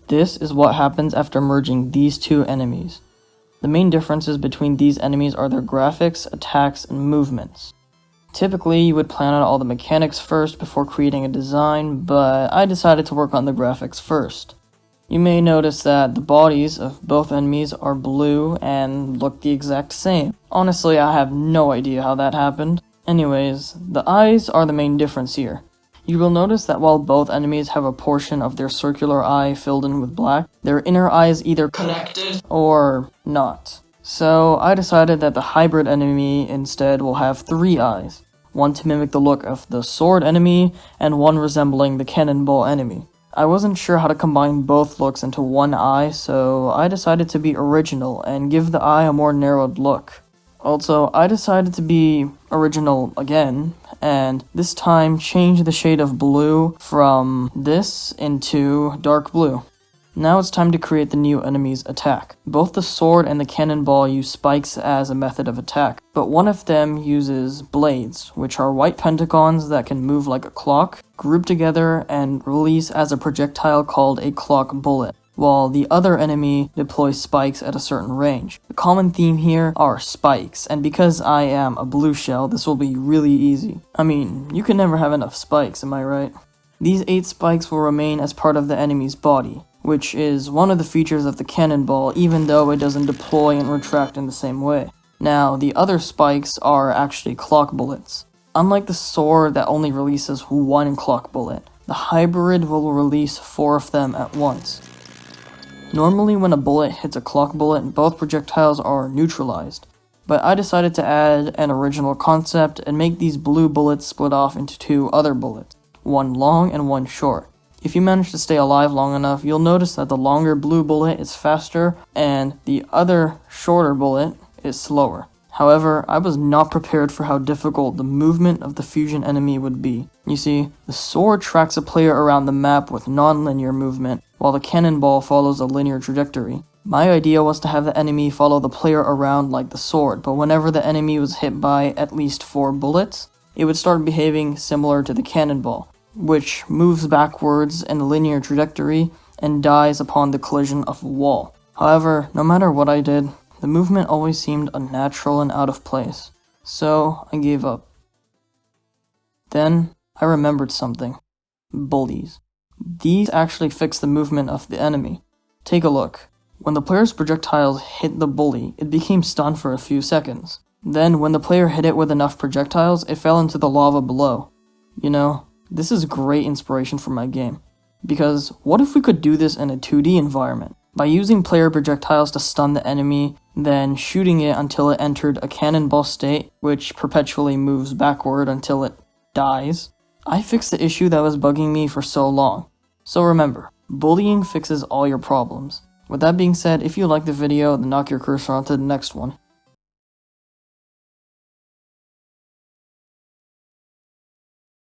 This is what happens after merging these two enemies. The main differences between these enemies are their graphics, attacks, and movements. Typically, you would plan out all the mechanics first before creating a design, but I decided to work on the graphics first. You may notice that the bodies of both enemies are blue and look the exact same. Honestly, I have no idea how that happened. Anyways, the eyes are the main difference here. You will notice that while both enemies have a portion of their circular eye filled in with black, their inner eye is either connected or not. So I decided that the hybrid enemy instead will have 3 eyes, one to mimic the look of the sword enemy and one resembling the cannonball enemy. I wasn't sure how to combine both looks into one eye, so I decided to be original and give the eye a more narrowed look. Also, I decided to be original again, and this time change the shade of blue from this into dark blue. Now it's time to create the new enemy's attack. Both the sword and the cannonball use spikes as a method of attack, but one of them uses blades, which are white pentagons that can move like a clock, group together, and release as a projectile called a clock bullet, while the other enemy deploys spikes at a certain range. The common theme here are spikes, and because I am a blue shell, this will be really easy. I mean, you can never have enough spikes, am I right? These 8 spikes will remain as part of the enemy's body, which is one of the features of the cannonball, even though it doesn't deploy and retract in the same way. Now, the other spikes are actually clock bullets. Unlike the sword that only releases 1 clock bullet, the hybrid will release 4 of them at once. Normally when a bullet hits a clock bullet, both projectiles are neutralized, but I decided to add an original concept and make these blue bullets split off into 2 other bullets, one long and one short. If you manage to stay alive long enough, you'll notice that the longer blue bullet is faster and the other shorter bullet is slower. However, I was not prepared for how difficult the movement of the fusion enemy would be. You see, the sword tracks a player around the map with non-linear movement, while the cannonball follows a linear trajectory. My idea was to have the enemy follow the player around like the sword, but whenever the enemy was hit by at least 4 bullets, it would start behaving similar to the cannonball, which moves backwards in a linear trajectory and dies upon the collision of a wall. However, no matter what I did, the movement always seemed unnatural and out of place, so I gave up. Then, I remembered something. Bullies. These actually fix the movement of the enemy. Take a look. When the player's projectiles hit the bully, it became stunned for a few seconds. Then, when the player hit it with enough projectiles, it fell into the lava below. You know, this is great inspiration for my game. Because what if we could do this in a 2D environment? By using player projectiles to stun the enemy, then shooting it until it entered a cannonball state, which perpetually moves backward until it dies. I fixed the issue that was bugging me for so long. So remember, bullying fixes all your problems. With that being said, if you liked the video, then knock your cursor onto the next one.